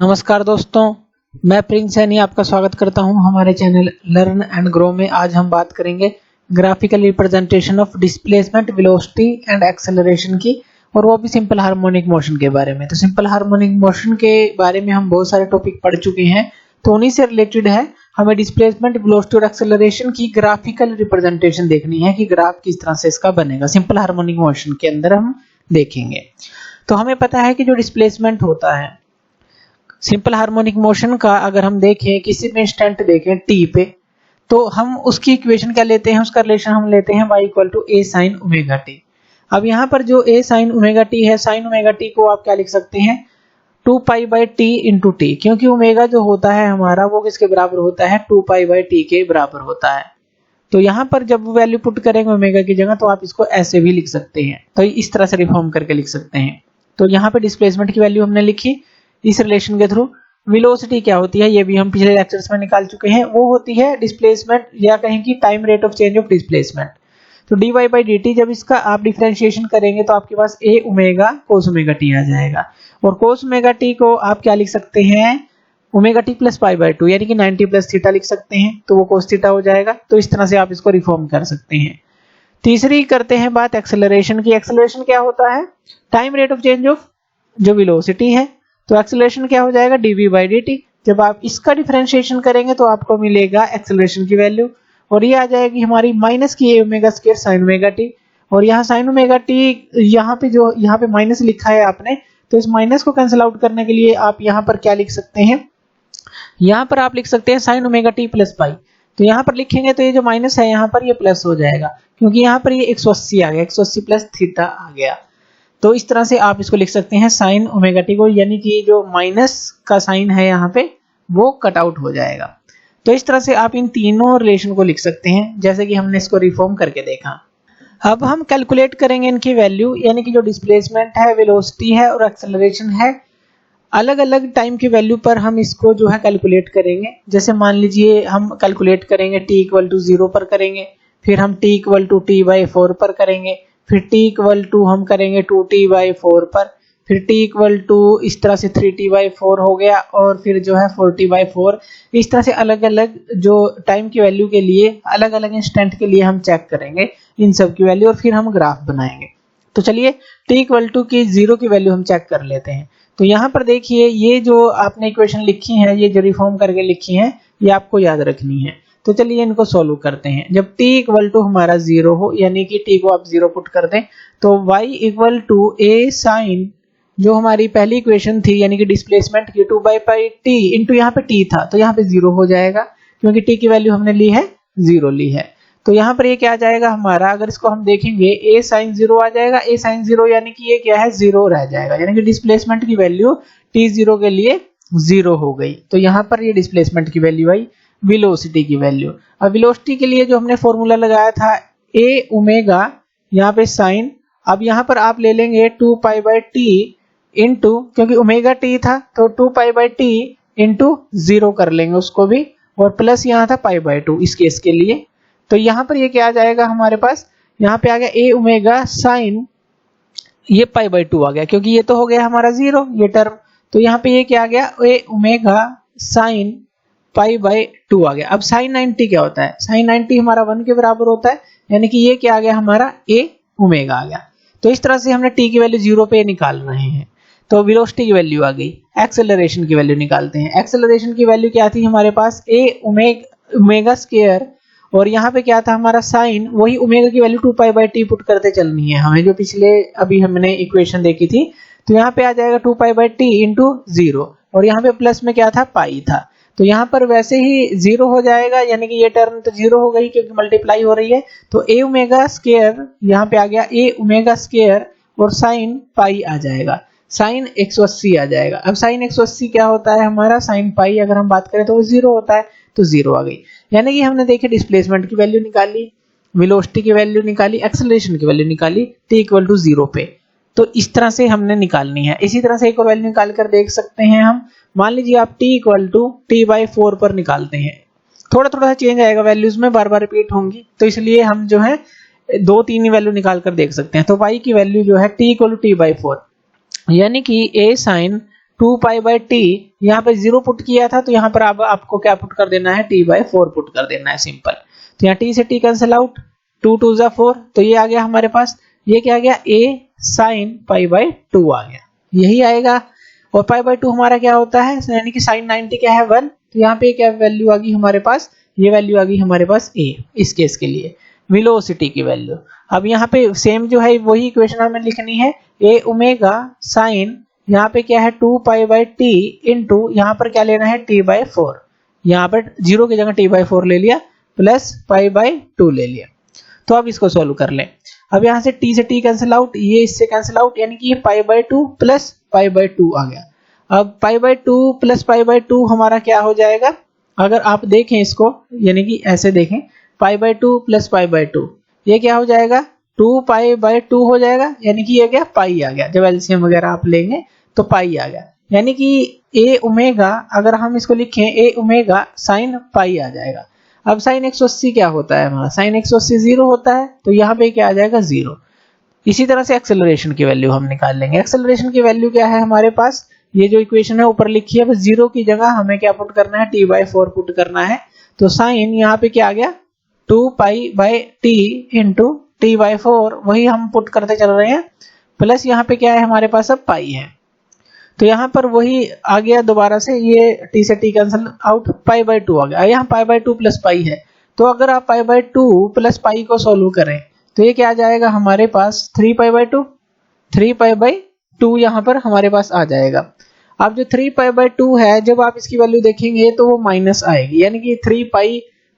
नमस्कार दोस्तों, मैं प्रिंस सैनी आपका स्वागत करता हूं हमारे चैनल लर्न एंड ग्रो में। आज हम बात करेंगे graphical representation of displacement, velocity and acceleration की, और वो भी सिंपल हार्मोनिक मोशन के बारे में। तो सिंपल हार्मोनिक मोशन के बारे में हम बहुत सारे टॉपिक पढ़ चुके हैं, तो उन्हीं से रिलेटेड है हमें डिस्प्लेसमेंट, वेलोसिटी और एक्सेलरेशन की ग्राफिकल रिप्रेजेंटेशन देखनी है कि ग्राफ किस तरह से इसका बनेगा। सिंपल हार्मोनिक मोशन के अंदर हम देखेंगे। तो हमें पता है कि जो डिस्प्लेसमेंट होता है सिंपल हार्मोनिक मोशन का, अगर हम देखें किसी भी इंस्टेंट देखें टी पे, तो हम उसकी इक्वेशन क्या लेते हैं, उसका रिलेशन हम लेते हैं y equal to A sine omega T. अब यहाँ पर जो ए साइन ओमेगा टी है, साइन ओमेगा टी को आप क्या लिख सकते हैं 2 pi by T into T, क्योंकि ओमेगा जो होता है हमारा वो किसके बराबर होता है 2 पाई बाई टी के बराबर होता है। तो यहाँ पर जब वैल्यू पुट करेंगे ओमेगा की जगह, तो आप इसको ऐसे भी लिख सकते हैं, तो इस तरह से रिफॉर्म करके लिख सकते हैं। तो यहाँ पे डिस्प्लेसमेंट की वैल्यू हमने लिखी इस रिलेशन के थ्रू। वेलोसिटी क्या होती है ये भी हम पिछले लेक्चर्स में निकाल चुके हैं, वो होती है डिस्प्लेसमेंट या कहें कि time rate of change of displacement. तो dy बाई dt जब इसका आप डिफरेंशिएशन करेंगे तो आपके पास a omega cos omega t आ जाएगा, और cos ओमेगा t को आप क्या लिख सकते हैं omega t plus pi by 2 यानी कि 90 प्लस थीटा लिख सकते हैं, तो वो cos थीटा हो जाएगा। तो इस तरह से आप इसको रिफॉर्म कर सकते हैं। तीसरी करते हैं बात एक्सेलरेशन की। एक्सेलरेशन क्या होता है time rate of change of जो वेलोसिटी है, तो एक्सेलरेशन क्या हो जाएगा dv बाई dt। जब आप इसका डिफरेंशिएशन करेंगे तो आपको मिलेगा एक्सेलरेशन की वैल्यू, और ये आ जाएगी हमारी माइनस की A omega square sine omega t. और यहाँ साइन ओमेगा टी यहाँ पे जो यहाँ पे माइनस लिखा है आपने, तो इस माइनस को कैंसिल आउट करने के लिए आप यहाँ पर क्या लिख सकते हैं, यहाँ पर आप लिख सकते हैं sign omega T plus pi. तो यहाँ पर लिखेंगे तो ये जो माइनस है यहाँ पर ये प्लस हो जाएगा, क्योंकि यहाँ पर ये 180 आ गया, 180 प्लस थीटा आ गया। तो इस तरह से आप इसको लिख सकते हैं साइन ओमेगा टी को, यानी कि जो माइनस का साइन है यहाँ पे वो कट आउट हो जाएगा। तो इस तरह से आप इन तीनों रिलेशन को लिख सकते हैं, जैसे कि हमने इसको रिफॉर्म करके देखा। अब हम कैलकुलेट करेंगे इनकी वैल्यू, यानी कि जो डिस्प्लेसमेंट है, वेलोसिटी है और एक्सेलरेशन है, अलग अलग टाइम की वैल्यू पर हम इसको जो है कैलकुलेट करेंगे। जैसे मान लीजिए हम कैलकुलेट करेंगे t इक्वल टू 0 पर करेंगे, फिर हम t equal to t by 4 पर करेंगे, फिर t इक्वल टू हम करेंगे 2t बाई 4 पर, फिर t इक्वल टू इस तरह से 3t बाई 4 हो गया, और फिर जो है 4t बाई 4। इस तरह से अलग अलग जो टाइम की वैल्यू के लिए, अलग अलग इंस्टेंट के लिए हम चेक करेंगे इन सब की वैल्यू, और फिर हम ग्राफ बनाएंगे। तो चलिए t इक्वल टू की 0 की वैल्यू हम चेक कर लेते हैं। तो यहाँ पर देखिए ये जो आपने इक्वेशन लिखी है, ये जो रिफॉर्म करके लिखी है, ये आपको याद रखनी है। तो चलिए इनको सोल्व करते हैं। जब t इक्वल टू हमारा 0 हो, यानी कि t को आप 0 पुट कर दें, तो y equal to a sine जो हमारी पहली इक्वेशन थी, यानी कि डिस्प्लेसमेंट की 2 बाई पाई t इंटू यहाँ पे t था, तो यहाँ पे 0 हो जाएगा, क्योंकि t की वैल्यू हमने ली है 0 ली है। तो यहाँ पर ये क्या आ जाएगा हमारा, अगर इसको हम देखेंगे a साइन 0 आ जाएगा, a साइन 0 यानी कि ये क्या है 0 रह जाएगा, यानी कि डिस्प्लेसमेंट की वैल्यू t0 के लिए 0 हो गई। तो यहाँ पर ये डिस्प्लेसमेंट की वैल्यू आई, वेलोसिटी की वैल्यू। अब वेलोसिटी के लिए जो हमने फॉर्मूला लगाया था a ओमेगा, यहाँ पे साइन, अब यहाँ पर आप ले लेंगे 2 पाई बाई टी इंटू, क्योंकि ओमेगा टी था तो 2 पाई बाई टी इंटू 0 कर लेंगे उसको भी, और प्लस यहाँ था पाई बाई 2 इस केस के लिए। तो यहाँ पर ये क्या आ जाएगा हमारे पास, यहाँ पे आ गया a ओमेगा साइन, ये पाई बाई 2 आ गया, क्योंकि ये तो हो गया हमारा 0 ये टर्म। तो यहाँ पे ये क्या आ गया a omega sine pi by 2 आ गया। अब साइन 90 क्या होता है, साइन 90 हमारा 1 के बराबर होता है, यानी कि ये क्या आ गया हमारा a ओमेगा आ गया। तो इस तरह से हमने t की वैल्यू 0 पे निकाल रहे हैं। तो वेलोसिटी की वैल्यू आ गई। एक्सेलरेशन की वैल्यू निकालते हैं। एक्सेलरेशन की वैल्यू क्या थी हमारे पास a ओमेगा स्क्वायर, और यहाँ पे क्या था हमारा साइन, वही ओमेगा की value 2 pi by T put करते चलनी है हमें, जो पिछले अभी हमने इक्वेशन देखी थी। तो यहाँ पे आ जाएगा 2 पाई बाई टी इंटू 0, और यहाँ पे प्लस में क्या था पाई था, तो यहाँ पर वैसे ही 0 हो जाएगा, यानी कि ये टर्म तो 0 हो गई क्योंकि मल्टीप्लाई हो रही है। तो a ओमेगा स्क्वायर यहाँ पे आ गया a ओमेगा स्क्वायर, और साइन पाई आ जाएगा, साइन 180 आ जाएगा। अब साइन 180 क्या होता है हमारा, साइन पाई अगर हम बात करें तो वो 0 होता है, तो 0 आ गई। यानी कि हमने देखे डिस्प्लेसमेंट की वैल्यू निकाली, वेलोसिटी की वैल्यू निकाली, एक्सेलरेशन की वैल्यू निकाली t इक्वल टू 0 पे। तो इस तरह से हमने निकालनी है। इसी तरह से एक और वैल्यू निकाल कर देख सकते हैं हम। मान लीजिए आप t equal to t by 4 पर निकालते हैं, थोड़ा थोड़ा सा चेंज आएगा वैल्यूज में, बार बार रिपीट होंगी, तो इसलिए हम जो है 2-3 ही वैल्यू निकाल कर देख सकते हैं। तो y की वैल्यू जो है t equal to t by 4, यानी कि a sine 2 pi by T, यहाँ पे 0 पुट किया था तो यहाँ पर आपको क्या पुट कर देना है, t/4 पुट कर देना है, सिंपल। तो यहाँ t से t कैंसिल आउट, 2 2 जा 4, तो ये आ गया हमारे पास, ये क्या आ गया, a sin π/2 आ गया, यही आएगा। और π/2 हमारा क्या होता है, यानी कि sin 90 क्या है 1, तो यहाँ पे क्या वैल्यू आ गई हमारे पास, ये वैल्यू आ गई हमारे पास a, इस केस के लिए वेलोसिटी की वैल्यू। अब यहाँ पे सेम जो है वही इक्वेशन हमें लिखनी है, a ओमेगा साइन, यहाँ पे क्या है 2 पाई टी इंटू यहाँ पर क्या लेना है t/4, यहाँ पर 0 की जगह t/4 ले लिया प्लस π/2 ले लिया। तो अब इसको सोल्व कर लें। अब यहाँ से t से t कैंसिल आउट, ये इससे कैंसिल आउट, यानी कि ये π/2 प्लस π/2 आ गया। अब π/2 प्लस π/2 हमारा क्या हो जाएगा, अगर आप देखें इसको, यानी कि ऐसे देखें, π/2 प्लस π/2 ये क्या हो जाएगा, 2π/2 हो जाएगा, यानी कि ये क्या पाई आ गया, जब एलसीएम वगैरह आप लेंगे तो पाई आ गया, यानी कि a ओमेगा, अगर हम इसको लिखें a ओमेगा साइन पाई आ जाएगा। अब साइन 180 क्या होता है हमारा, साइन 180 0 होता है, तो यहाँ पे क्या आ जाएगा 0। इसी तरह से एक्सेलरेशन की वैल्यू हम निकाल लेंगे। एक्सेलरेशन की वैल्यू क्या है हमारे पास, ये जो इक्वेशन है ऊपर लिखी है, बस 0 की जगह हमें क्या पुट करना है, t/4 पुट करना है। तो साइन यहाँ पे क्या आ गया, 2 pi by T into t/4, वही हम पुट करते चल रहे हैं, प्लस यहाँ पे क्या है हमारे पास अब पाई है, तो यहाँ पर वही आ गया दोबारा से, ये t से t कैंसिल आउट, π/2 आ गया। यहाँ π/2 प्लस पाई है, तो अगर आप π/2 प्लस पाई को सोल्व करें तो ये क्या आ जाएगा हमारे पास, 3π/2 यहाँ पर हमारे पास आ जाएगा। अब जो 3π/2 है, जब आप इसकी वैल्यू देखेंगे तो वो माइनस आएगी, यानी कि 3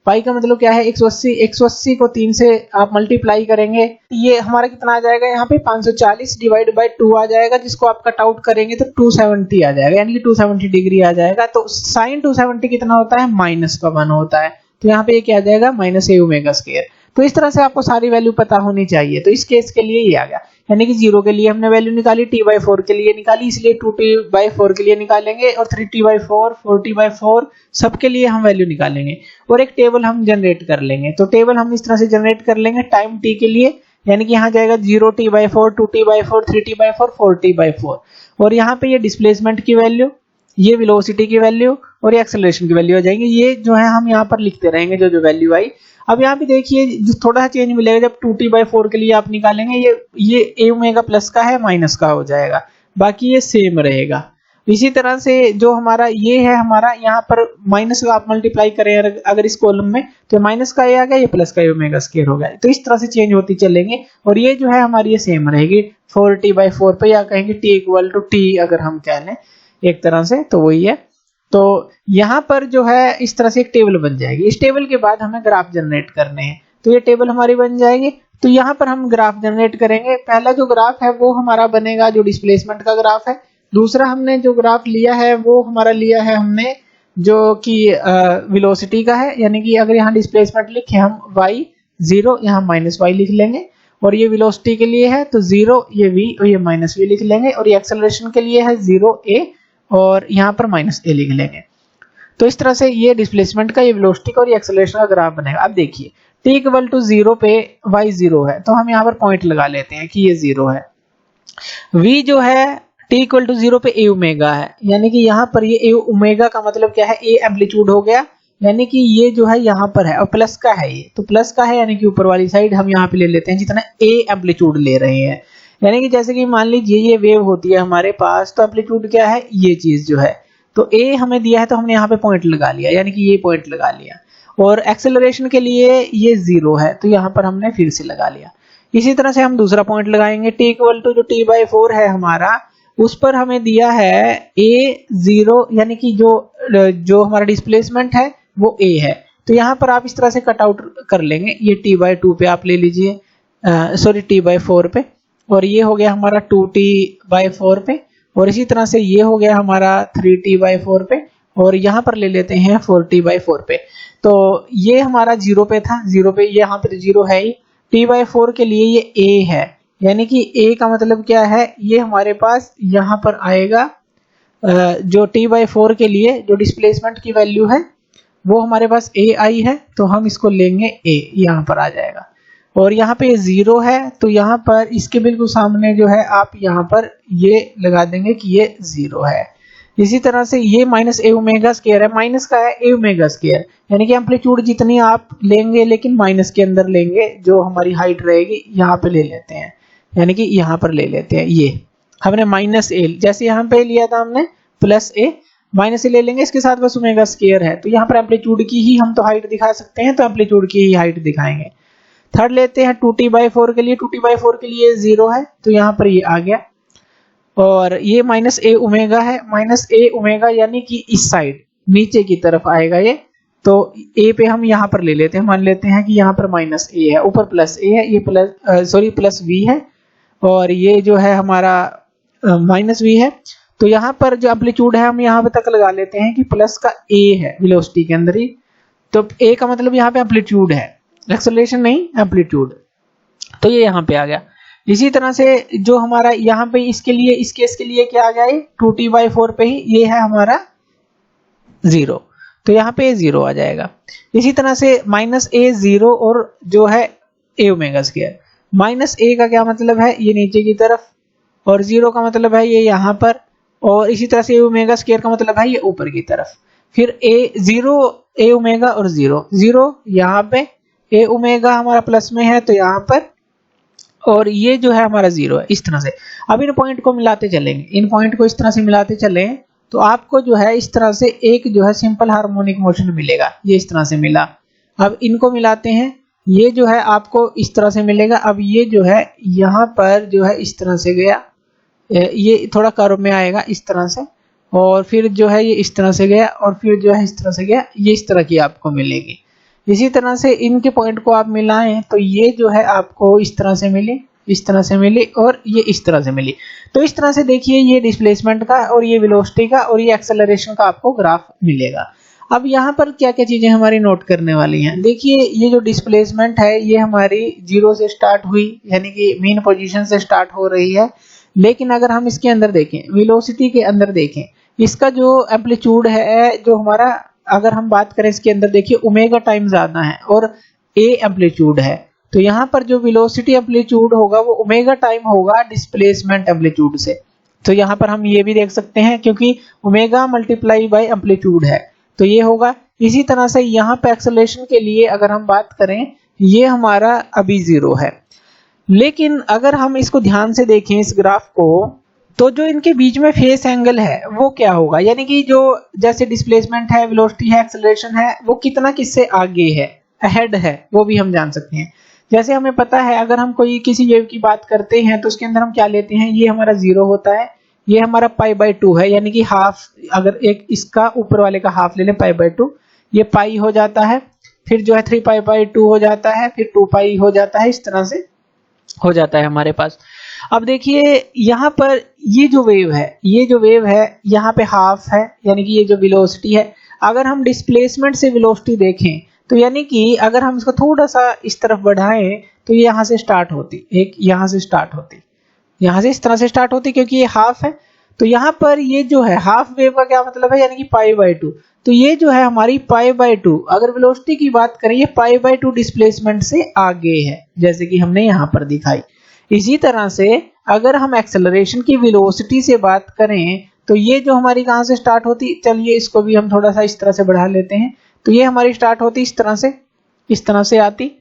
पाई का मतलब क्या है 180 को 3 से आप मल्टीप्लाई करेंगे, ये हमारा कितना आ जाएगा, यहाँ पे 540 डिवाइड बाय 2 आ जाएगा, जिसको आप कट आउट करेंगे तो 270 आ जाएगा, यानी कि 270 डिग्री आ जाएगा। तो साइन 270 कितना होता है, -1 होता है, तो यहाँ पे ये क्या आ जाएगा, -a ओमेगा स्क्वायर। तो इस तरह से आपको सारी वैल्यू पता होनी चाहिए। तो इस केस के लिए ये आ गया, यानी कि 0 के लिए हमने वैल्यू निकाली, t/4 के लिए निकाली, इसलिए 2t/4 के लिए निकालेंगे, और 3t/4 4t/4 सबके लिए हम वैल्यू निकालेंगे, और एक टेबल हम जनरेट कर लेंगे। तो टेबल हम इस तरह से जनरेट कर लेंगे टाइम t के लिए, यानी कि यहाँ जाएगा 0t/4 2t/4 3t/4 4t/4, और यहाँ पे ये डिस्प्लेसमेंट की वैल्यू, ये वेलोसिटी की वैल्यू और ये एक्सेलरेशन की वैल्यू आ जाएंगे। ये जो है हम यहाँ पर लिखते रहेंगे जो जो वैल्यू आई। अब यहाँ पे देखिए जो थोड़ा सा चेंज मिलेगा, जब 2t/4 के लिए आप निकालेंगे, ये a ओमेगा प्लस का है माइनस का हो जाएगा, बाकी ये सेम रहेगा। इसी तरह से जो हमारा ये है, हमारा यहाँ पर माइनस का आप मल्टीप्लाई करें अगर इस कॉलम में, तो माइनस का ये आ गया, ये प्लस का ओमेगा स्क्वायर हो गया। तो इस तरह से चेंज होती चलेंगे, और ये जो है हमारी ये सेम रहेगी 4t/4 पे, या कहेंगे t इक्वल टू t अगर हम कह लें एक तरह से, तो वही है। तो यहाँ पर जो है इस तरह से एक टेबल बन जाएगी। इस टेबल के बाद हमें ग्राफ जनरेट करने हैं, तो ये टेबल हमारी बन जाएगी। तो यहाँ पर हम ग्राफ जनरेट करेंगे। पहला जो ग्राफ है वो हमारा बनेगा जो डिस्प्लेसमेंट का ग्राफ है। दूसरा हमने जो ग्राफ लिया है वो हमारा लिया है हमने जो कि वेलोसिटी का है, यानी कि अगर यहाँ डिस्प्लेसमेंट लिखे हम y0, यहाँ -y लिख लेंगे, और ये वेलोसिटी के लिए है तो 0 ये v और ये -v लिख लेंगे, और ये एक्सेलरेशन के लिए है 0a और यहाँ पर -a लिख लेंगे। तो इस तरह से ये डिस्प्लेसमेंट का, ये वेलोसिटी का और ये एक्सेलरेशन का ग्राफ बनेगा। अब देखिए t इक्वल टू 0 पे y 0 है, तो हम यहाँ पर पॉइंट लगा लेते हैं कि ये 0 है। v जो है t इक्वल टू 0 पे a ओमेगा है, यानी कि यहाँ पर ये a ओमेगा का मतलब क्या है, a एम्पलीट्यूड हो गया, यानी कि ये जो है यहाँ पर है और प्लस का है, ये तो प्लस का है, यानी कि ऊपर वाली साइड हम यहाँ पे ले लेते हैं जितना a एम्पलीट्यूड ले रहे हैं। यानी कि जैसे कि मान लीजिए ये वेव होती है हमारे पास, तो एम्पलीट्यूड क्या है, ये चीज जो है, तो a हमें दिया है तो हमने यहाँ पे पॉइंट लगा लिया, यानी कि ये पॉइंट लगा लिया। और एक्सेलरेशन के लिए ये 0 है, तो यहाँ पर हमने फिर से लगा लिया। इसी तरह से हम दूसरा पॉइंट लगाएंगे, t इक्वल टू जो t/4 है हमारा, उस पर हमें दिया है a0, यानी कि जो हमारा डिस्प्लेसमेंट है वो a है। तो यहाँ पर आप इस तरह से कट आउट कर लेंगे, ये t/2 पे आप ले लीजिए, सॉरी t/4 पे, और ये हो गया हमारा 2t/4 पे, और इसी तरह से ये हो गया हमारा 3t/4 पे, और यहाँ पर ले लेते हैं 4t/4 पे। तो ये हमारा 0 पे था, 0 पे, यहाँ पे 0 है ही। t/4 के लिए ये a है, यानी कि a का मतलब क्या है, ये हमारे पास यहाँ पर आएगा, जो t/4 के लिए जो डिस्प्लेसमेंट की वैल्यू है वो हमारे पास a आई है, तो हम इसको लेंगे a, यहाँ पर आ जाएगा। और यहाँ पे 0 है, तो यहाँ पर इसके बिल्कुल सामने जो है आप यहाँ पर ये लगा देंगे कि ये 0 है। इसी तरह से ये माइनस ए ओमेगा स्क्वायर है, माइनस का है ए ओमेगा स्क्वायर, यानी कि एम्पलीट्यूड जितनी आप लेंगे लेकिन माइनस के अंदर लेंगे, जो हमारी हाइट रहेगी यहाँ पे ले लेते हैं, यानी कि यहाँ पर ले लेते हैं। ये हमने माइनस ए, जैसे यहाँ पे लिया था हमने प्लस ए, माइनस ए ले लेंगे, इसके साथ बस ओमेगा स्क्वायर है, तो यहाँ पर एम्पलीट्यूड की ही हम तो हाइट दिखा सकते हैं, तो एम्पलीट्यूड की ही हाइट दिखाएंगे। थर्ड लेते हैं 2t/4 के लिए, 2t/4 के लिए 0 है, तो यहाँ पर ये आ गया। और ये माइनस ए ओमेगा है, माइनस ए ओमेगा यानी कि इस साइड नीचे की तरफ आएगा ये, तो ए पे हम यहाँ पर ले लेते हैं, मान लेते हैं कि यहाँ पर माइनस ए है, ऊपर प्लस ए है, ये प्लस वी है, और ये जो है हमारा माइनस वी है। तो यहाँ पर जो एम्पलीट्यूड है हम यहाँ पे तक लगा लेते हैं कि प्लस का ए है वेलोसिटी के अंदर ही, तो ए का मतलब यहाँ पे एम्पलीट्यूड है, एक्सेलरेशन नहीं एम्पलीट्यूड, तो ये यहाँ पे आ गया। इसी तरह से जो हमारा यहाँ पे इसके लिए, इस केस के लिए क्या आ गया, ये 2t/4 पे ही ये है हमारा 0, तो यहाँ पे 0 आ जाएगा। इसी तरह से माइनस ए 0 और जो है ए ओमेगा स्क्वायर, माइनस ए का क्या मतलब है, ये नीचे की तरफ, और 0 का मतलब है ये यहाँ पर, और इसी तरह से ए ओमेगा स्क्वायर का मतलब है ये ऊपर की तरफ। फिर ए 0 ए ओमेगा और 0 यहाँ पे, ए ओमेगा हमारा प्लस में है तो यहाँ पर, और ये जो है हमारा 0 है, इस तरह से। अब इन पॉइंट को मिलाते चलेंगे, इन पॉइंट को इस तरह से मिलाते चले तो आपको जो है इस तरह से एक जो है सिंपल हार्मोनिक मोशन मिलेगा, ये इस तरह से मिला। अब इनको मिलाते हैं, ये जो है आपको इस तरह से मिलेगा। अब ये जो है यहाँ पर जो है इस तरह से गया, ये थोड़ा कर्व में आएगा इस तरह से, और फिर जो है ये इस तरह से गया, और फिर जो है इस तरह से गया, ये इस तरह की आपको मिलेगी। इसी तरह से इनके पॉइंट को आप मिलाएं तो ये जो है आपको इस तरह से मिली, इस तरह से मिली, और ये इस तरह से मिली। तो इस तरह से देखिए ये डिस्प्लेसमेंट का और ये वेलोसिटी का और ये एक्सेलरेशन का आपको ग्राफ मिलेगा। अब यहाँ पर क्या क्या चीजें हमारी नोट करने वाली हैं, देखिए ये जो डिस्प्लेसमेंट है ये हमारी 0 से स्टार्ट हुई, यानी कि मीन पोजीशन से स्टार्ट हो रही है, लेकिन अगर हम इसके अंदर देखें, वेलोसिटी के अंदर देखें, इसका जो एम्पलीट्यूड है जो हमारा, अगर हम बात करें इसके अंदर देखिए ओमेगा टाइम ज्यादा है और ए एम्पलीट्यूड है, तो यहाँ पर जो वेलोसिटी एम्पलीट्यूड होगा वो ओमेगा टाइम होगा डिस्प्लेसमेंट एम्पलीट्यूड से। तो यहाँ पर हम ये भी देख सकते हैं क्योंकि ओमेगा मल्टीप्लाई बाय एम्पलीट्यूड है, तो ये होगा। इसी तरह से यहाँ पे एक्सेलरेशन के लिए अगर हम बात करें, ये हमारा अभी 0 है, लेकिन अगर हम इसको ध्यान से देखें इस ग्राफ को, तो जो इनके बीच में फेस एंगल है वो क्या होगा, यानी कि जो जैसे डिस्प्लेसमेंट है, वेलोसिटी है, एक्सेलरेशन है, वो कितना किससे आगे है, अहेड है, वो भी हम जान सकते हैं। जैसे हमें पता है अगर हम कोई किसी वेव की बात करते हैं तो उसके अंदर हम क्या लेते हैं, ये हमारा 0 होता है, ये हमारा π/2 है, यानी कि हाफ, अगर एक इसका ऊपर वाले का हाफ ले लें π/2, ये पाई हो जाता है, फिर जो है 3π/2 हो जाता है, फिर 2π हो जाता है, इस तरह से हो जाता है हमारे पास। अब देखिए यहाँ पर ये जो वेव है, ये जो वेव है यहाँ पे हाफ है, यानी कि ये जो वेलोसिटी है, अगर हम डिस्प्लेसमेंट से वेलोसिटी देखें तो यानी कि अगर हम इसको थोड़ा सा इस तरफ बढ़ाएं तो ये यहाँ से स्टार्ट होती, एक यहाँ से स्टार्ट होती, यहाँ से इस तरह से स्टार्ट होती, क्योंकि ये हाफ है। तो यहाँ पर ये जो है हाफ वेव का क्या मतलब है, यानी कि π/2, तो ये जो है हमारी π/2, अगर वेलोसिटी की बात करें ये π/2 डिस्प्लेसमेंट से आगे है, जैसे कि हमने यहाँ पर दिखाई। इसी तरह से अगर हम एक्सेलरेशन की वेलोसिटी से बात करें तो ये जो हमारी कहाँ से स्टार्ट होती, चलिए इसको भी हम थोड़ा सा इस तरह से बढ़ा लेते हैं, तो ये हमारी स्टार्ट होती इस तरह से आती,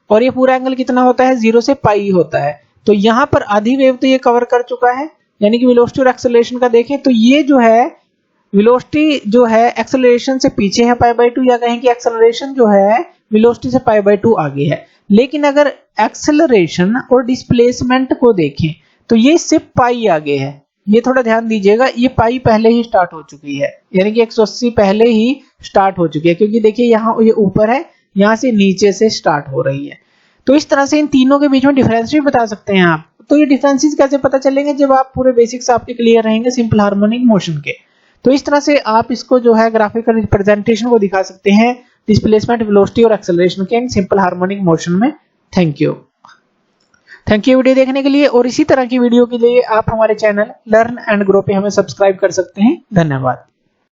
और ये पूरा एंगल कितना होता है, 0 से π होता है। तो यहाँ पर आधी वेव तो ये कवर कर चुका है, यानी कि वेलोसिटी और एक्सेलरेशन का देखें तो ये जो है वेलोसिटी जो है एक्सेलरेशन से पीछे है π/2, या कहें कि एक्सेलरेशन जो है वेलोसिटी से π/2 आगे है। लेकिन अगर एक्सेलरेशन और डिस्प्लेसमेंट को देखें तो ये सिर्फ पाई आगे है, ये थोड़ा ध्यान दीजिएगा, ये पाई पहले ही स्टार्ट हो चुकी है, यानी कि 180 पहले ही स्टार्ट हो चुकी है, क्योंकि देखिए यहाँ ये ऊपर है, यहाँ से नीचे से स्टार्ट हो रही है। तो इस तरह से इन तीनों के बीच में डिफरेंस भी बता सकते हैं आप। तो ये डिफरेंसेस कैसे पता चलेंगे, जब आप पूरे बेसिक्स आपके क्लियर रहेंगे सिंपल हार्मोनिक मोशन के। तो इस तरह से आप इसको जो है ग्राफिकल रिप्रेजेंटेशन को दिखा सकते हैं डिस्प्लेसमेंट, वेलोसिटी और एक्सेलरेशन के सिंपल हार्मोनिक मोशन में। थैंक यू वीडियो देखने के लिए, और इसी तरह की वीडियो के लिए आप हमारे चैनल लर्न एंड ग्रो पे हमें सब्सक्राइब कर सकते हैं। धन्यवाद।